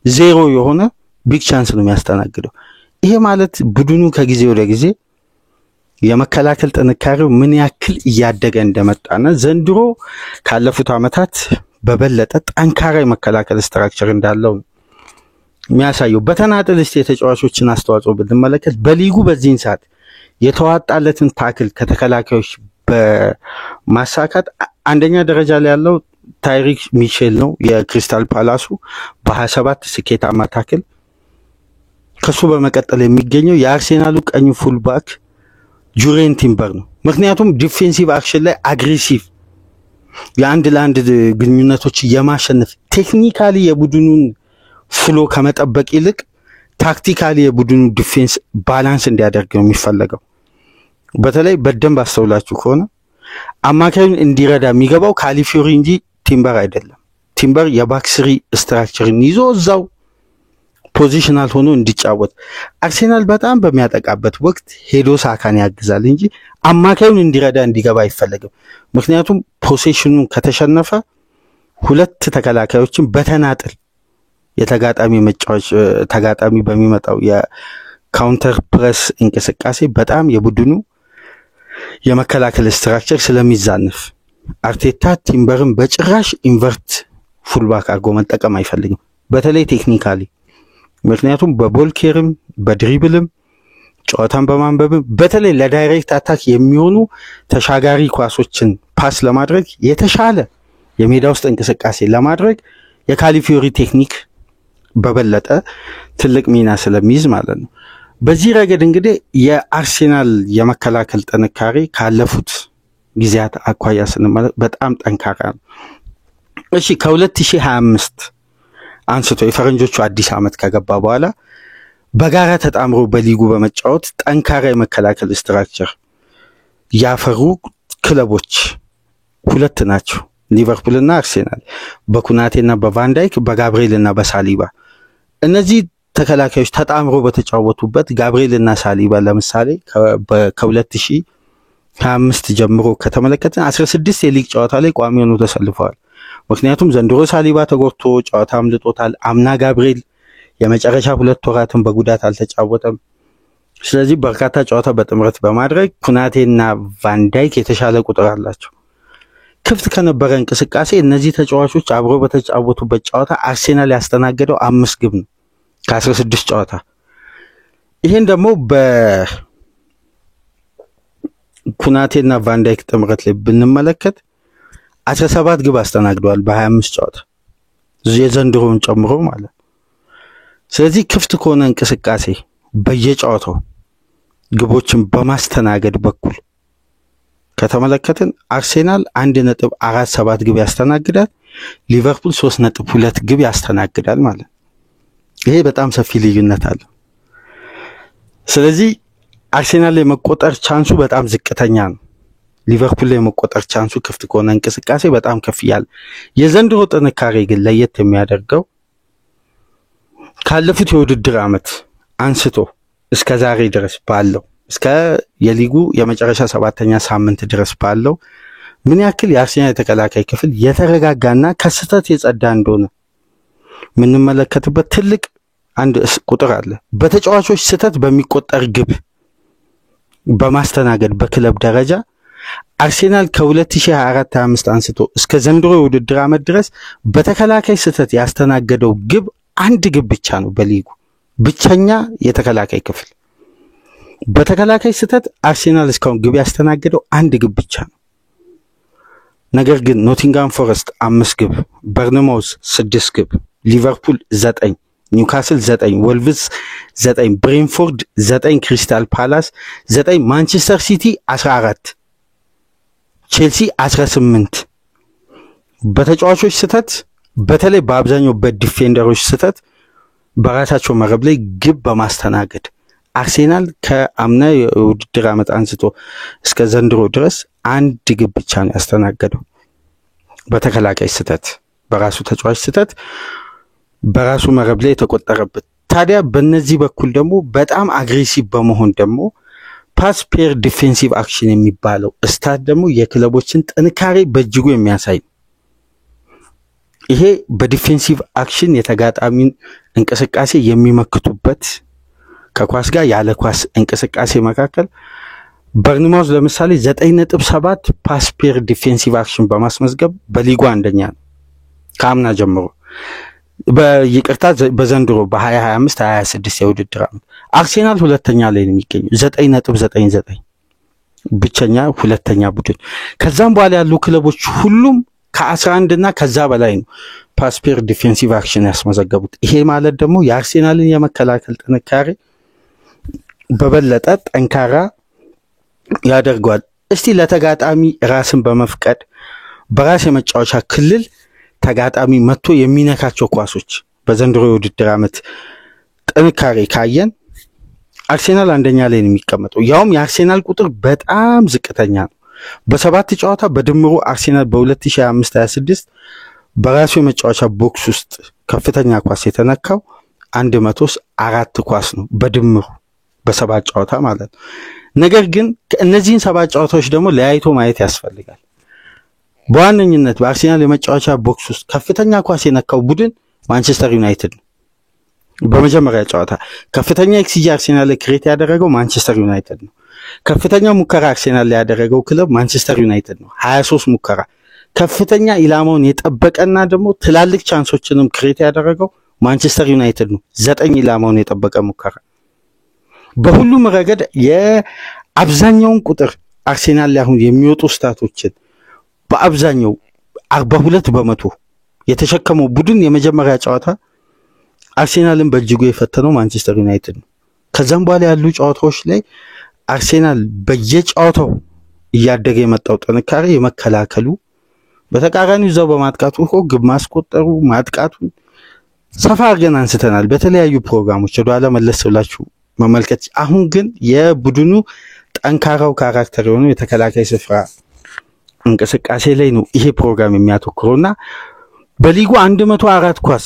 ዜሮ የሆነ ቢግ ቻንስ ነው የሚያስተናግደው። ይሄ ማለት ቡድኑ ከጊዜ ወደ ጊዜ የመከላከል ጥንካሬው ምን ያክል እያደገ እንደመጣና ዘንድሮ ካለፉት ዓመታት በበለጠ ጠንካራ የመከላከል ስትራክቸር እንዳለው የሚያሳየው። በተናጠል እስቲ የተጫዋቾችን አስተዋጽኦ ብንመለከት በሊጉ በዚህን ሰዓት የተዋጣለትን ታክል ከተከላካዮች በማሳካት አንደኛ ደረጃ ላይ ያለው ታይሪክ ሚቼል ነው የክሪስታል ፓላሱ በ27 ስኬታማ ታክል። ከሱ በመቀጠል የሚገኘው የአርሴናሉ ቀኝ ፉልባክ ጁሬን ቲምበር ነው። ምክንያቱም ዲፌንሲቭ አክሽን ላይ አግሬሲቭ የአንድ ለአንድ ግንኙነቶች የማሸነፍ ቴክኒካሊ የቡድኑን ፍሎ ከመጠበቅ ይልቅ ታክቲካሊ የቡድኑ ዲፌንስ ባላንስ እንዲያደርግ ነው የሚፈለገው። በተለይ በደንብ አስተውላችሁ ከሆነ አማካዩን እንዲረዳ የሚገባው ካሊፊዮሪ እንጂ ቲምበር አይደለም። ቲምበር የባክስሪ ስትራክቸርን ይዞ እዛው ፖዚሽናል ሆኖ እንዲጫወት አርሴናል በጣም በሚያጠቃበት ወቅት ሄዶ ሳካን ያግዛል እንጂ አማካዩን እንዲረዳ እንዲገባ አይፈልግም። ምክንያቱም ፖሴሽኑን ከተሸነፈ ሁለት ተከላካዮችን በተናጥል የተጋጣሚ መጫወች ተጋጣሚ በሚመጣው የካውንተር ፕሬስ እንቅስቃሴ በጣም የቡድኑ የመከላከል ስትራክቸር ስለሚዛነፍ አርቴታ ቲምበርን በጭራሽ ኢንቨርት ፉልባክ አድርጎ መጠቀም አይፈልግም፣ በተለይ ቴክኒካሊ። ምክንያቱም በቦልኬርም በድሪብልም ጨዋታን በማንበብም በተለይ ለዳይሬክት አታክ የሚሆኑ ተሻጋሪ ኳሶችን ፓስ ለማድረግ የተሻለ የሜዳ ውስጥ እንቅስቃሴ ለማድረግ የካሊፊዮሪ ቴክኒክ በበለጠ ትልቅ ሚና ስለሚይዝ ማለት ነው። በዚህ ረገድ እንግዲህ የአርሴናል የመከላከል ጥንካሬ ካለፉት ጊዜያት አኳያ ስንመለከት በጣም ጠንካራ ነው። እሺ ከ2025 አንስቶ የፈረንጆቹ አዲስ ዓመት ከገባ በኋላ በጋራ ተጣምሮ በሊጉ በመጫወት ጠንካራ የመከላከል ስትራክቸር ያፈሩ ክለቦች ሁለት ናቸው፣ ሊቨርፑልና አርሴናል። በኩናቴና በቫንዳይክ በጋብሪኤልና በሳሊባ። እነዚህ ተከላካዮች ተጣምሮ በተጫወቱበት ጋብሪኤልና ሳሊባ ለምሳሌ ከ2025 ጀምሮ ከተመለከትን 16 የሊግ ጨዋታ ላይ ቋሚ ሆነው ተሰልፈዋል። ምክንያቱም ዘንድሮ ሳሊባ ተጎድቶ ጨዋታ አምልጦታል። አምና ጋብሪኤል የመጨረሻ 2 ወራትን በጉዳት አልተጫወተም። ስለዚህ በርካታ ጨዋታ በጥምረት በማድረግ ኩናቴና ቫንዳይክ የተሻለ ቁጥር አላቸው። ክፍት ከነበረ እንቅስቃሴ እነዚህ ተጫዋቾች አብሮ በተጫወቱበት ጨዋታ አርሴናል ያስተናገደው 5 ግብ ነው ከ16 ጨዋታ። ይሄን ደግሞ በኩናቴና ቫንዳይክ ጥምረት ላይ ብንመለከት 17 ግብ አስተናግደዋል በ25 ጨዋታ የዘንድሮውን ጨምሮ ማለት። ስለዚህ ክፍት ከሆነ እንቅስቃሴ በየጨዋታው ግቦችን በማስተናገድ በኩል ከተመለከትን አርሴናል 1.47 ግብ ያስተናግዳል፣ ሊቨርፑል 3.2 ግብ ያስተናግዳል ማለት። ይሄ በጣም ሰፊ ልዩነት አለ። ስለዚህ አርሴናል ላይ መቆጠር ቻንሱ በጣም ዝቅተኛ ነው። ሊቨርፑል ላይ መቆጠር ቻንሱ ክፍት ከሆነ እንቅስቃሴ በጣም ከፍ ይላል። የዘንድሮ ጥንካሬ ግን ለየት የሚያደርገው ካለፉት የውድድር ዓመት አንስቶ እስከ ዛሬ ድረስ ባለው እስከ የሊጉ የመጨረሻ 7ኛ ሳምንት ድረስ ባለው ምን ያክል የአርሴናል የተከላካይ ክፍል የተረጋጋና ከስተት የጸዳ እንደሆነ ምንመለከትበት ትልቅ አንድ ቁጥር አለ በተጫዋቾች ስተት በሚቆጠር ግብ በማስተናገድ በክለብ ደረጃ አርሴናል ከ2024-25 አንስቶ እስከ ዘንድሮ የውድድር ዓመት ድረስ በተከላካይ ስተት ያስተናገደው ግብ አንድ ግብ ብቻ ነው በሊጉ ብቸኛ የተከላካይ ክፍል በተከላካይ ስተት አርሴናል እስካሁን ግብ ያስተናገደው አንድ ግብ ብቻ ነው ነገር ግን ኖቲንጋም ፎረስት 5 ግብ በርንማውዝ 6 ግብ ሊቨርፑል 9 ኒውካስል 9 ወልቭስ 9 ብሬንፎርድ 9 ክሪስታል ፓላስ 9 ማንቸስተር ሲቲ 14 ቼልሲ 18 በተጫዋቾች ስተት በተለይ በአብዛኛው በዲፌንደሮች ስተት በራሳቸው መረብ ላይ ግብ በማስተናገድ አርሴናል ከአምና የውድድር ዓመት አንስቶ እስከ ዘንድሮ ድረስ አንድ ግብ ብቻ ነው ያስተናገደው በተከላካይ ስተት በራሱ ተጫዋች ስተት በራሱ መረብ ላይ የተቆጠረበት ታዲያ በእነዚህ በኩል ደግሞ በጣም አግሬሲቭ በመሆን ደግሞ ፓስ ፔር ዲፌንሲቭ አክሽን የሚባለው ስታት ደግሞ የክለቦችን ጥንካሬ በእጅጉ የሚያሳይ ይሄ በዲፌንሲቭ አክሽን የተጋጣሚን እንቅስቃሴ የሚመክቱበት ከኳስ ጋር ያለ ኳስ እንቅስቃሴ መካከል በርንማውዝ ለምሳሌ 9.7 ፓስ ፔር ዲፌንሲቭ አክሽን በማስመዝገብ በሊጉ አንደኛ ነው ካምና ጀምሮ በይቅርታ በዘንድሮ በ2025-26 የውድድር ዓመት አርሴናል ሁለተኛ ላይ ነው የሚገኘው 9.99 ብቸኛ ሁለተኛ ቡድን ከዛም በኋላ ያሉ ክለቦች ሁሉም ከ11 እና ከዛ በላይ ነው ፓስ ፔር ዲፌንሲቭ አክሽን ያስመዘገቡት ይሄ ማለት ደግሞ የአርሴናልን የመከላከል ጥንካሬ በበለጠ ጠንካራ ያደርጋል እስቲ ለተጋጣሚ ራስን በመፍቀድ በራስ የመጫወቻ ክልል ተጋጣሚ መጥቶ የሚነካቸው ኳሶች በዘንድሮ የውድድር ዓመት ጥንካሬ ካየን አርሴናል አንደኛ ላይ ነው የሚቀመጠው ያውም የአርሴናል ቁጥር በጣም ዝቅተኛ ነው በሰባት ጨዋታ በድምሩ አርሴናል በ2025-26 በራሱ የመጫወቻ ቦክስ ውስጥ ከፍተኛ ኳስ የተነካው 104 ኳስ ነው በድምሩ በሰባት ጨዋታ ማለት ነው ነገር ግን እነዚህን ሰባት ጨዋታዎች ደግሞ ለያይቶ ማየት ያስፈልጋል በዋነኝነት በአርሴናል የመጫወቻ ቦክስ ውስጥ ከፍተኛ ኳስ የነካው ቡድን ማንቸስተር ዩናይትድ በመጀመሪያ ጨዋታ ከፍተኛ ኤክስጂ አርሴናል ላይ ክሬት ያደረገው ማንቸስተር ዩናይትድ ነው ከፍተኛ ሙከራ አርሴናል ላይ ያደረገው ክለብ ማንቸስተር ዩናይትድ ነው 23 ሙከራ ከፍተኛ ኢላማውን የጠበቀና ደግሞ ትላልቅ ቻንሶችንም ክሬት ያደረገው ማንቸስተር ዩናይትድ ነው 9 ኢላማውን የጠበቀ ሙከራ በሁሉም ረገድ የአብዛኛውን ቁጥር አርሴናል ላይ አሁን የሚወጡ ስታቶችን በአብዛኛው 42% የተሸከመው ቡድን የመጀመሪያ ጨዋታ አርሴናልን በእጅጉ የፈተነው ማንቸስተር ዩናይትድ ነው ከዛም በኋላ ያሉ ጨዋታዎች ላይ አርሴናል በየጨዋታው እያደገ የመጣው ጥንካሬ የመከላከሉ በተቃራኒው ዘው በማጥቃቱ ግብ ማስቆጠሩ ማጥቃቱን ሰፋ አድርገን አንስተናል በተለያዩ ፕሮግራሞች ወደኋላ መለስ ብላችሁ መመልከት አሁን ግን የቡድኑ ጠንካራው ካራክተር የሆነው የተከላካይ ስፍራ እንቅስቃሴ ላይ ነው ይሄ ፕሮግራም የሚያተኩረውና በሊጉ 104 ኳስ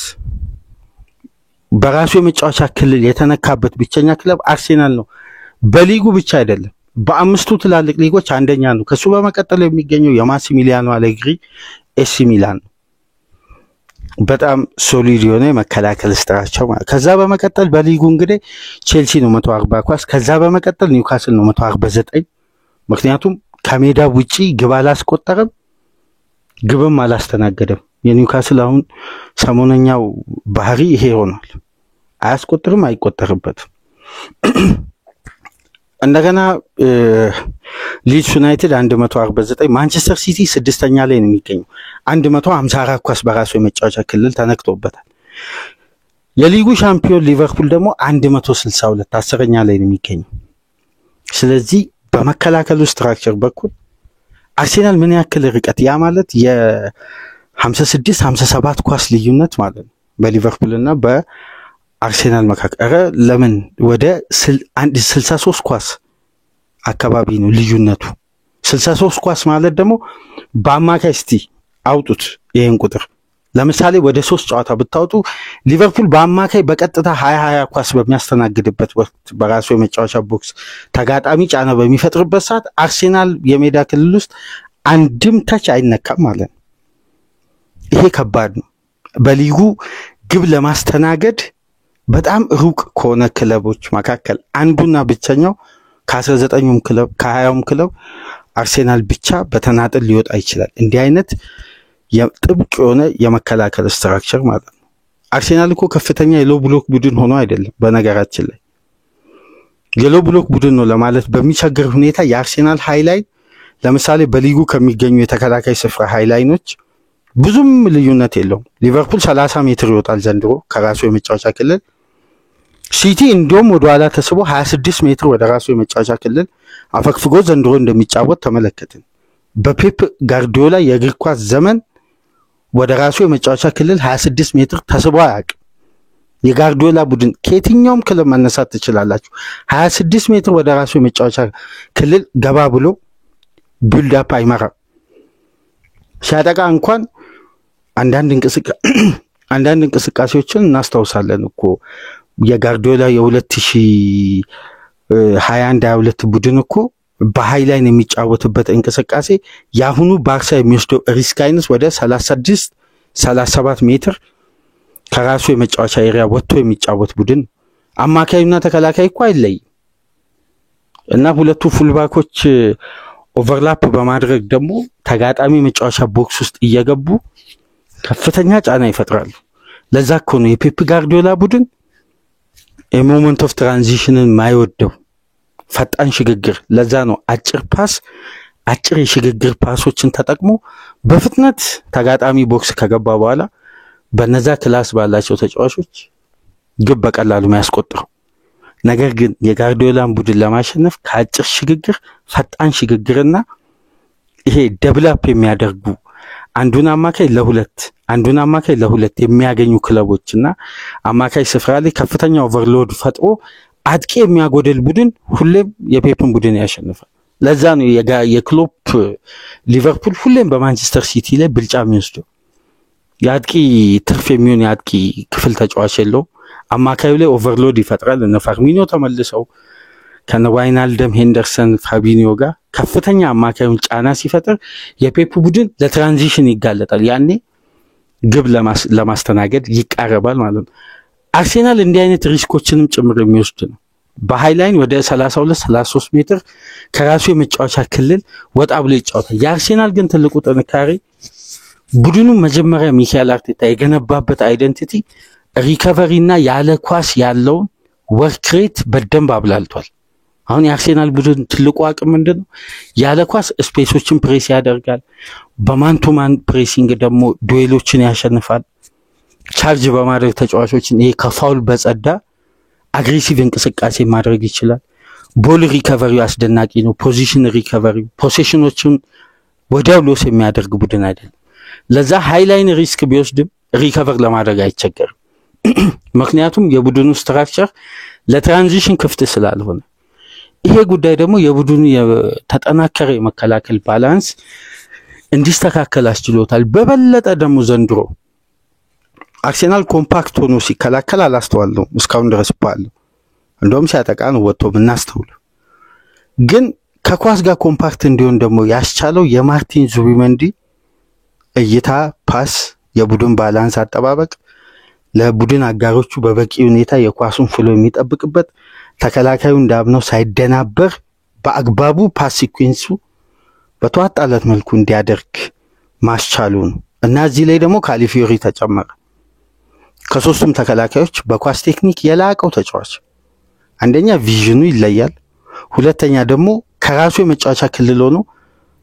በራሱ የመጫወቻ ክልል የተነካበት ብቸኛ ክለብ አርሴናል ነው በሊጉ ብቻ አይደለም በአምስቱ ትላልቅ ሊጎች አንደኛ ነው ከሱ በመቀጠል የሚገኘው የማሲሚሊያኖ አሌግሪ ኤሲ ሚላን በጣም ሶሊድ የሆነ መከላከል ስትራክቸር ከዛ በመቀጠል በሊጉ እንግዲህ ቼልሲ ነው 140 ኳስ ከዛ በመቀጠል ኒውካስል ነው 149 ምክንያቱም ከሜዳ ውጪ ግብ አላስቆጠረም ግብም አላስተናገደም የኒውካስል አሁን ሰሞነኛው ባህሪ ይሄ ሆኗል አያስቆጥርም አይቆጠርበትም እንደገና ሊድስ ዩናይትድ 149 ማንቸስተር ሲቲ 6ኛ ላይ ነው የሚገኘው 154 ኳስ በራሱ የመጫወቻ ክልል ተነክቶበታል የሊጉ ሻምፒዮን ሊቨርፑል ደግሞ 162 10ኛ ላይ ነው የሚገኘው ስለዚህ በመከላከሉ ስትራክቸር በኩል አርሴናል ምን ያክል ርቀት ያ ማለት የ56 57 ኳስ ልዩነት ማለት ነው በሊቨርፑልና በአርሴናል መካከል ለምን ወደ 63 ኳስ አካባቢ ነው ልዩነቱ 63 ኳስ ማለት ደግሞ በአማካይ እስቲ አውጡት ይሄን ቁጥር ለምሳሌ ወደ 3 ጨዋታ ብታውጡ ሊቨርፑል በአማካይ በቀጥታ 20 ኳስ በሚያስተናግድበት ወቅት በራሱ የመጫወቻ ቦክስ ተጋጣሚ ጫና በሚፈጥርበት ሰዓት አርሴናል የሜዳ ክልል ውስጥ አንድም ታች አይነካም ማለት ነው ይሄ ከባድ ነው በሊጉ ግብ ለማስተናገድ በጣም ሩቅ ከሆነ ክለቦች መካከል አንዱና ብቸኛው ከ19ኙም ክለብ ከ20ም ክለብ አርሴናል ብቻ በተናጠል ሊወጣ ይችላል። እንዲህ አይነት የጥብቅ የሆነ የመከላከል ስትራክቸር ማለት ነው። አርሴናል እኮ ከፍተኛ የሎ ብሎክ ቡድን ሆኖ አይደለም። በነገራችን ላይ የሎ ብሎክ ቡድን ነው ለማለት በሚቸገር ሁኔታ የአርሴናል ሃይላይን ለምሳሌ በሊጉ ከሚገኙ የተከላካይ ስፍራ ሃይላይኖች ብዙም ልዩነት የለውም። ሊቨርፑል 30 ሜትር ይወጣል ዘንድሮ ከራሱ የመጫወቻ ክልል። ሲቲ እንደውም ወደ ኋላ ተስቦ 26 ሜትር ወደ ራሱ የመጫወቻ ክልል አፈግፍጎ ዘንድሮ እንደሚጫወት ተመለከትን። በፔፕ ጋርዲዮላ የእግር ኳስ ዘመን ወደ ራሱ የመጫወቻ ክልል 26 ሜትር ተስቦ አያውቅም። የጋርዲዮላ ቡድን ከየትኛውም ክለብ መነሳት ትችላላችሁ 26 ሜትር ወደ ራሱ የመጫወቻ ክልል ገባ ብሎ ቢልድ አፕ አይመራም። ሲያጠቃ እንኳን አንዳንድ እንቅስቃሴዎችን እናስታውሳለን እኮ የጋርዲዮላ የ2021-22 ቡድን እኮ በሃይላይን የሚጫወትበት እንቅስቃሴ ያሁኑ ባርሳ የሚወስደው ሪስክ አይነስ ወደ 36-37 ሜትር ከራሱ የመጫወቻ ኤሪያ ወጥቶ የሚጫወት ቡድን። አማካይና ተከላካይ እኮ አይለይም እና ሁለቱ ፉልባኮች ኦቨርላፕ በማድረግ ደግሞ ተጋጣሚ መጫወቻ ቦክስ ውስጥ እየገቡ ከፍተኛ ጫና ይፈጥራሉ። ለዛ እኮ ነው የፔፕ ጋርዲዮላ ቡድን የሞመንት ኦፍ ትራንዚሽንን ማይወደው ፈጣን ሽግግር። ለዛ ነው አጭር የሽግግር ፓሶችን ተጠቅሞ በፍጥነት ተጋጣሚ ቦክስ ከገባ በኋላ በነዛ ክላስ ባላቸው ተጫዋቾች ግብ በቀላሉ የሚያስቆጥረው። ነገር ግን የጋርዲዮላን ቡድን ለማሸነፍ ከአጭር ሽግግር ፈጣን ሽግግርና ይሄ ደብል አፕ የሚያደርጉ አንዱን አማካይ ለሁለት የሚያገኙ ክለቦችና አማካይ ስፍራ ላይ ከፍተኛ ኦቨርሎድ ፈጥሮ አጥቂ የሚያጎደል ቡድን ሁሌም የፔፕን ቡድን ያሸንፋል። ለዛ ነው የክሎፕ ሊቨርፑል ሁሌም በማንቸስተር ሲቲ ላይ ብልጫ የሚወስደው። የአጥቂ ትርፍ የሚሆን የአጥቂ ክፍል ተጫዋች የለው። አማካዩ ላይ ኦቨርሎድ ይፈጥራል። እነ ፋርሚኒዮ ተመልሰው ከነ ዋይናልደም ሄንደርሰን ፋቢኒዮ ጋር ከፍተኛ አማካዩን ጫና ሲፈጥር የፔፕ ቡድን ለትራንዚሽን ይጋለጣል። ያኔ ግብ ለማስተናገድ ይቃረባል ማለት ነው። አርሴናል እንዲህ አይነት ሪስኮችንም ጭምር የሚወስድ ነው። በሃይላይን ወደ 32-33 ሜትር ከራሱ የመጫወቻ ክልል ወጣ ብሎ ይጫወታል። የአርሴናል ግን ትልቁ ጥንካሬ ቡድኑ መጀመሪያ ሚካኤል አርቴታ የገነባበት አይደንቲቲ ሪከቨሪና ያለ ኳስ ያለውን ወርክ ሬት በደንብ አብላልቷል። አሁን የአርሴናል ቡድን ትልቁ አቅም ምንድነው? ያለ ኳስ ስፔሶችን ፕሬስ ያደርጋል። በማንቱማን ፕሬሲንግ ደግሞ ዱዌሎችን ያሸንፋል። ቻርጅ በማድረግ ተጫዋቾችን ይሄ ከፋውል በጸዳ አግሬሲቭ እንቅስቃሴ ማድረግ ይችላል። ቦል ሪከቨሪው አስደናቂ ነው። ፖዚሽን ሪከቨሪው ፖሴሽኖችን ወዲያው ሎስ የሚያደርግ ቡድን አይደለም። ለዛ ሃይላይን ሪስክ ቢወስድም ሪከቨር ለማድረግ አይቸገርም። ምክንያቱም የቡድኑ ስትራክቸር ለትራንዚሽን ክፍት ስላልሆነ። ይሄ ጉዳይ ደግሞ የቡድኑ የተጠናከረ የመከላከል ባላንስ እንዲስተካከል አስችሎታል። በበለጠ ደግሞ ዘንድሮ አርሴናል ኮምፓክት ሆኖ ሲከላከል አላስተዋልነው እስካሁን ድረስ ባለው። እንደውም ሲያጠቃ ነው ወጥቶ ምናስተውል። ግን ከኳስ ጋር ኮምፓክት እንዲሆን ደግሞ ያስቻለው የማርቲን ዙቢመንዲ እይታ፣ ፓስ፣ የቡድን ባላንስ አጠባበቅ ለቡድን አጋሮቹ በበቂ ሁኔታ የኳሱን ፍሎ የሚጠብቅበት ተከላካዩ እንዳብነው ሳይደናበር በአግባቡ ፓስ ሲኩዌንሱ በተዋጣለት መልኩ እንዲያደርግ ማስቻሉ ነው እና እዚህ ላይ ደግሞ ካሊፊዮሪ ተጨመረ። ከሶስቱም ተከላካዮች በኳስ ቴክኒክ የላቀው ተጫዋች። አንደኛ ቪዥኑ ይለያል፣ ሁለተኛ ደግሞ ከራሱ የመጫወቻ ክልል ሆኖ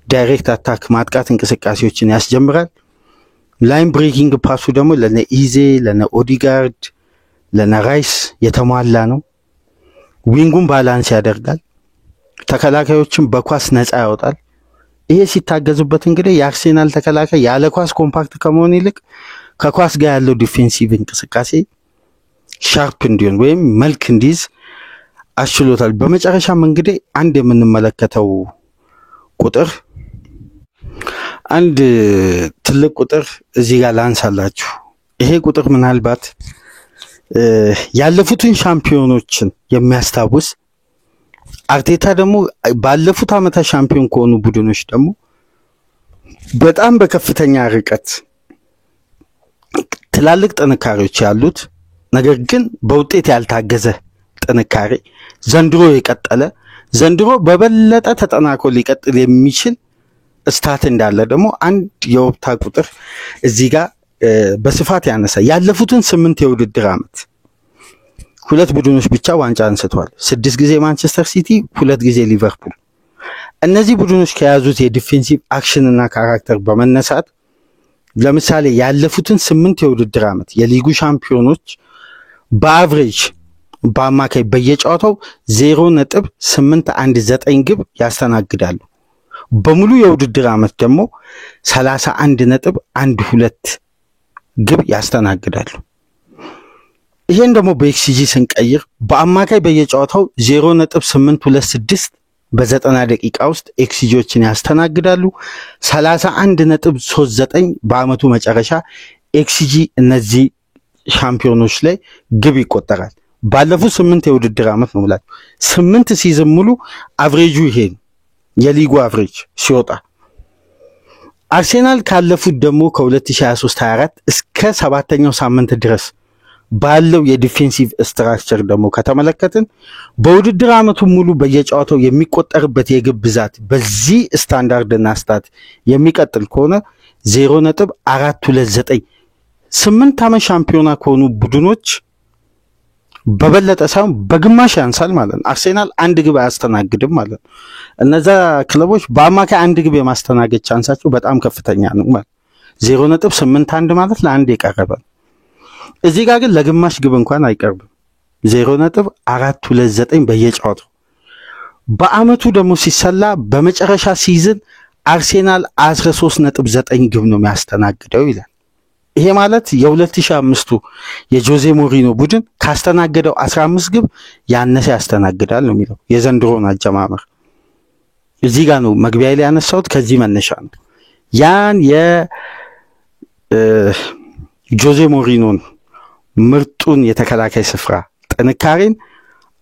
ዳይሬክት አታክ ማጥቃት እንቅስቃሴዎችን ያስጀምራል። ላይን ብሬኪንግ ፓሱ ደግሞ ለነ ኢዜ፣ ለነ ኦዲጋርድ፣ ለነ ራይስ የተሟላ ነው። ዊንጉን ባላንስ ያደርጋል። ተከላካዮችን በኳስ ነፃ ያወጣል። ይሄ ሲታገዙበት እንግዲህ የአርሴናል ተከላካይ ያለ ኳስ ኮምፓክት ከመሆን ይልቅ ከኳስ ጋር ያለው ዲፌንሲቭ እንቅስቃሴ ሻርፕ እንዲሆን ወይም መልክ እንዲይዝ አስችሎታል። በመጨረሻም እንግዲህ አንድ የምንመለከተው ቁጥር አንድ ትልቅ ቁጥር እዚህ ጋር ላንሳላችሁ። ይሄ ቁጥር ምናልባት ያለፉትን ሻምፒዮኖችን የሚያስታውስ አርቴታ ደግሞ ባለፉት ዓመታት ሻምፒዮን ከሆኑ ቡድኖች ደግሞ በጣም በከፍተኛ ርቀት ትላልቅ ጥንካሬዎች ያሉት ነገር ግን በውጤት ያልታገዘ ጥንካሬ ዘንድሮ የቀጠለ ዘንድሮ በበለጠ ተጠናክሮ ሊቀጥል የሚችል ስታት እንዳለ ደግሞ አንድ የወቅታ ቁጥር እዚህ ጋር በስፋት ያነሳ ያለፉትን 8 የውድድር ዓመት ሁለት ቡድኖች ብቻ ዋንጫ አንስተዋል። 6 ጊዜ ማንቸስተር ሲቲ፣ 2 ጊዜ ሊቨርፑል። እነዚህ ቡድኖች ከያዙት የዲፌንሲቭ አክሽን እና ካራክተር በመነሳት ለምሳሌ ያለፉትን 8 የውድድር ዓመት የሊጉ ሻምፒዮኖች በአቨሬጅ በአማካይ በየጨዋታው 0.819 ግብ ያስተናግዳሉ። በሙሉ የውድድር ዓመት ደግሞ 31.12 ግብ ያስተናግዳሉ። ይሄን ደግሞ በኤክስጂ ስንቀይር በአማካይ በየጨዋታው 0.826 በ90 ደቂቃ ውስጥ ኤክስጂዎችን ያስተናግዳሉ። 31.39 በአመቱ መጨረሻ ኤክስጂ እነዚህ ሻምፒዮኖች ላይ ግብ ይቆጠራል። ባለፉት 8 የውድድር ዓመት ነው ማለት 8 ሲዝን ሙሉ አቨሬጁ ይሄ የሊጉ አቨሬጅ ሲወጣ አርሴናል ካለፉት ደግሞ ከ2023-24 እስከ 7ኛው ሳምንት ድረስ ባለው የዲፌንሲቭ ስትራክቸር ደግሞ ከተመለከትን በውድድር ዓመቱ ሙሉ በየጨዋታው የሚቆጠርበት የግብ ብዛት በዚህ ስታንዳርድና ስታት የሚቀጥል ከሆነ 0.429 8 ዓመት ሻምፒዮና ከሆኑ ቡድኖች በበለጠ ሳይሆን በግማሽ ያንሳል ማለት ነው። አርሴናል አንድ ግብ አያስተናግድም ማለት ነው። እነዛ ክለቦች በአማካይ አንድ ግብ የማስተናገድ ቻንሳቸው በጣም ከፍተኛ ነው ማለት 0.81 ማለት ለአንድ የቀረበ ነው። እዚህ ጋር ግን ለግማሽ ግብ እንኳን አይቀርብም 0.429 በየጨዋታው። በአመቱ ደግሞ ሲሰላ በመጨረሻ ሲዝን አርሴናል 13.9 ግብ ነው የሚያስተናግደው ይላል። ይሄ ማለት የ2005ቱ የጆዜ ሞሪኖ ቡድን ካስተናገደው 15 ግብ ያነሰ ያስተናግዳል ነው የሚለው የዘንድሮን አጀማመር። እዚህ ጋር ነው መግቢያ ላይ ያነሳሁት ከዚህ መነሻ ነው። ያን የጆዜ ሞሪኖን ምርጡን የተከላካይ ስፍራ ጥንካሬን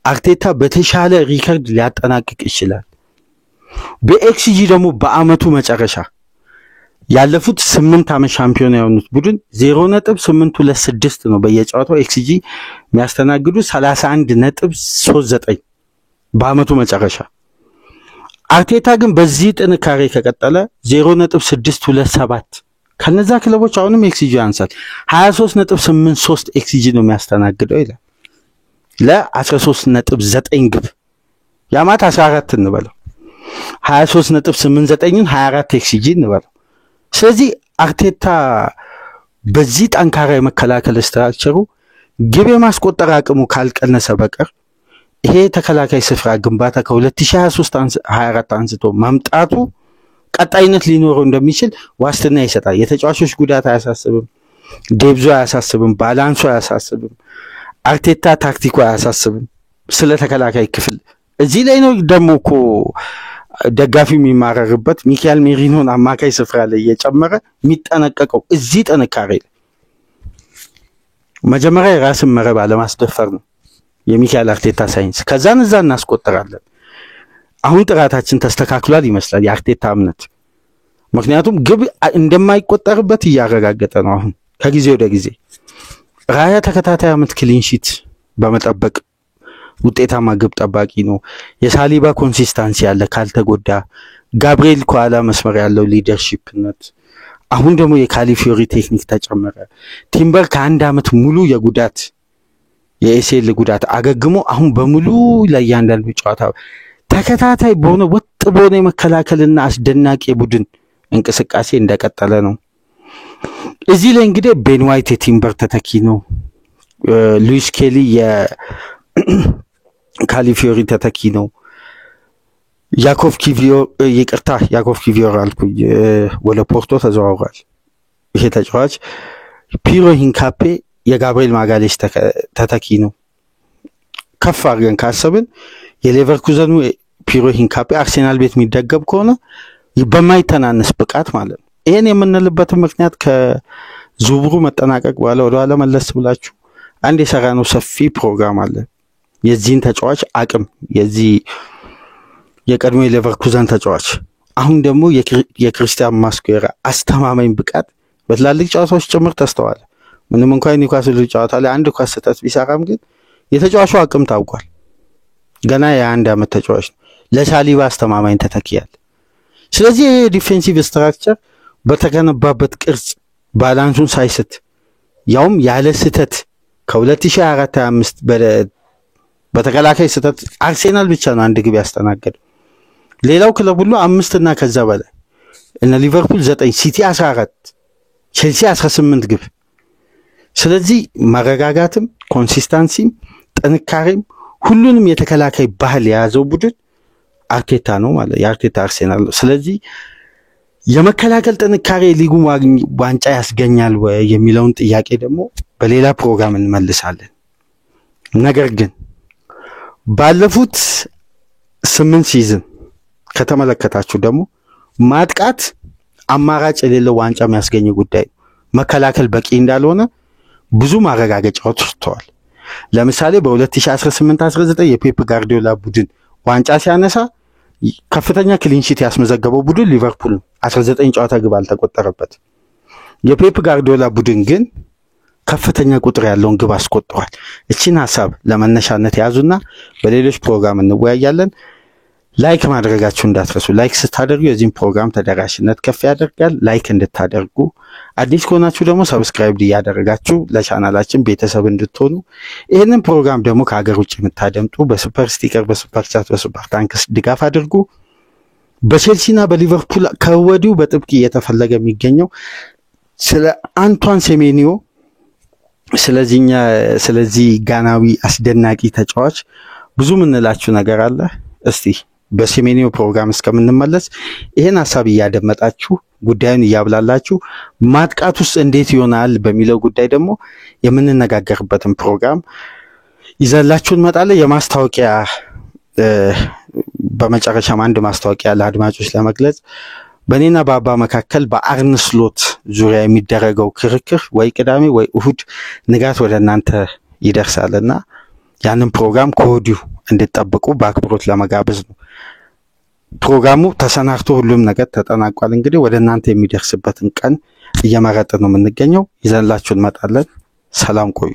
አርቴታ በተሻለ ሪከርድ ሊያጠናቅቅ ይችላል። በኤክስጂ ደግሞ በአመቱ መጨረሻ ያለፉት 8 ዓመት ሻምፒዮና የሆኑት ቡድን 0.826 ነው በየጨዋታው ኤክስጂ የሚያስተናግዱ 31.39 በአመቱ መጨረሻ። አርቴታ ግን በዚህ ጥንካሬ ከቀጠለ 0.627 ከነዛ ክለቦች አሁንም ኤክስጂ ያንሳል 23.83 ኤክስጂ ነው የሚያስተናግደው ይላል። ለ13.9 ግብ ያማት 14 እንበለው 23.89ን 24 ኤክስጂ እንበለው። ስለዚህ አርቴታ በዚህ ጠንካራ የመከላከል ስትራክቸሩ ግብ የማስቆጠር አቅሙ ካልቀነሰ በቀር ይሄ ተከላካይ ስፍራ ግንባታ ከ2023-24 አንስቶ ማምጣቱ ቀጣይነት ሊኖረው እንደሚችል ዋስትና ይሰጣል። የተጫዋቾች ጉዳት አያሳስብም፣ ዴብዞ አያሳስብም፣ ባላንሱ አያሳስብም፣ አርቴታ ታክቲኩ አያሳስብም። ስለ ተከላካይ ክፍል እዚህ ላይ ነው ደግሞ እኮ ደጋፊ የሚማረርበት ሚካኤል ሜሪኖን አማካይ ስፍራ ላይ እየጨመረ የሚጠነቀቀው እዚህ ጥንካሬ ላይ መጀመሪያ የራስን መረብ አለማስደፈር ነው የሚካኤል አርቴታ ሳይንስ። ከዛን እዛ እናስቆጥራለን። አሁን ጥራታችን ተስተካክሏል ይመስላል የአርቴታ እምነት። ምክንያቱም ግብ እንደማይቆጠርበት እያረጋገጠ ነው። አሁን ከጊዜ ወደ ጊዜ ራያ ተከታታይ አመት ክሊንሺት በመጠበቅ ውጤታማ ግብ ጠባቂ ነው። የሳሊባ ኮንሲስታንሲ ያለ ካልተጎዳ፣ ጋብሪኤል ከኋላ መስመር ያለው ሊደርሺፕነት፣ አሁን ደግሞ የካሊፊዮሪ ቴክኒክ ተጨመረ። ቲምበር ከአንድ አመት ሙሉ የጉዳት የኤሲኤል ጉዳት አገግሞ አሁን በሙሉ ለእያንዳንዱ ጨዋታ ተከታታይ በሆነ ወጥ በሆነ የመከላከልና አስደናቂ ቡድን እንቅስቃሴ እንደቀጠለ ነው። እዚህ ላይ እንግዲህ ቤን ዋይት የቲምበር ተተኪ ነው። ሉዊስ ኬሊ የካሊፊዮሪ ተተኪ ነው። ያኮቭ ኪቪዮር አልኩኝ ወደ ፖርቶ ተዘዋውሯል። ይሄ ተጫዋች ፒሮ ሂንካፔ የጋብሪኤል ማጋሌሽ ተተኪ ነው። ከፍ አድርገን ካሰብን የሌቨርኩዘኑ ፒሮ ሂንካፔ አርሴናል ቤት የሚደገብ ከሆነ በማይተናነስ ብቃት ማለት ነው። ይሄን የምንልበት ምክንያት ከዙብሩ መጠናቀቅ በኋላ ወደ ኋላ መለስ ብላችሁ አንድ የሰራነው ሰፊ ፕሮግራም አለ። የዚህን ተጫዋች አቅም የዚህ የቀድሞ የሌቨርኩዘን ተጫዋች አሁን ደግሞ የክሪስቲያን ማስኩዌራ አስተማማኝ ብቃት በትላልቅ ጨዋታዎች ጭምር ተስተዋለ። ምንም እንኳን ኒውካስል ጨዋታ ላይ አንድ ኳስ ስህተት ቢሰራም ግን የተጫዋቹ አቅም ታውቋል። ገና የ1 ዓመት ተጫዋች ነው። ለሳሊባ አስተማማኝ ተተኪያል። ስለዚህ ዲፌንሲቭ ስትራክቸር በተገነባበት ቅርጽ ባላንሱን ሳይስት ያውም ያለ ስህተት ከ2024-25 በተከላካይ ስህተት አርሴናል ብቻ ነው አንድ ግብ ያስተናገደው። ሌላው ክለብ ሁሉ 5 እና ከዛ በላይ እነ ሊቨርፑል 9 ሲቲ 14 ቼልሲ 18 ግብ። ስለዚህ ማረጋጋትም ኮንሲስተንሲም ጥንካሬም ሁሉንም የተከላካይ ባህል የያዘው ቡድን አርቴታ ነው ማለት የአርቴታ አርሴናል ነው። ስለዚህ የመከላከል ጥንካሬ ሊጉ ዋንጫ ያስገኛል ወይ የሚለውን ጥያቄ ደግሞ በሌላ ፕሮግራም እንመልሳለን። ነገር ግን ባለፉት 8 ሲዝን ከተመለከታችሁ ደግሞ ማጥቃት አማራጭ የሌለው ዋንጫ የሚያስገኝ ጉዳይ መከላከል በቂ እንዳልሆነ ብዙ ማረጋገጫዎች ወጥተዋል። ለምሳሌ በ2018-19 የፔፕ ጋርዲዮላ ቡድን ዋንጫ ሲያነሳ ከፍተኛ ክሊንሺት ያስመዘገበው ቡድን ሊቨርፑል ነው። 19 ጨዋታ ግብ አልተቆጠረበት። የፔፕ ጋርዲዮላ ቡድን ግን ከፍተኛ ቁጥር ያለውን ግብ አስቆጥሯል። እቺን ሐሳብ ለመነሻነት ያዙና በሌሎች ፕሮግራም እንወያያለን። ላይክ ማድረጋችሁ እንዳትረሱ። ላይክ ስታደርጉ የዚህን ፕሮግራም ተደራሽነት ከፍ ያደርጋል። ላይክ እንድታደርጉ አዲስ ከሆናችሁ ደግሞ ሰብስክራይብ ያደረጋችሁ ለቻናላችን ቤተሰብ እንድትሆኑ ይሄንን ፕሮግራም ደግሞ ከሀገር ውጭ የምታደምጡ በሱፐር ስቲከር፣ በሱፐር ቻት፣ በሱፐር ታንክስ ድጋፍ አድርጉ። በቼልሲና በሊቨርፑል ከወዲሁ በጥብቅ እየተፈለገ የሚገኘው ስለ አንቷን ሴሜኒዮ ስለዚህ ጋናዊ አስደናቂ ተጫዋች ብዙ ምንላችሁ ነገር አለ። እስቲ በሴሜኒዮ ፕሮግራም እስከምንመለስ ይሄን ሐሳብ እያደመጣችሁ ጉዳዩን እያብላላችሁ ማጥቃት ውስጥ እንዴት ይሆናል በሚለው ጉዳይ ደግሞ የምንነጋገርበትን ፕሮግራም ይዘላችሁ እንመጣለን። የማስታወቂያ በመጨረሻም አንድ ማስታወቂያ ለአድማጮች ለመግለጽ በኔና በአባ መካከል በአርነ ስሎት ዙሪያ የሚደረገው ክርክር ወይ ቅዳሜ ወይ እሁድ ንጋት ወደ እናንተ ይደርሳልና ያንን ፕሮግራም ከወዲሁ እንድትጠብቁ በአክብሮት ለመጋበዝ ነው። ፕሮግራሙ ተሰናድቶ ሁሉም ነገር ተጠናቋል። እንግዲህ ወደ እናንተ የሚደርስበትን ቀን እየመረጥን ነው የምንገኘው። ይዘንላችሁ እንመጣለን። ሰላም ቆዩ።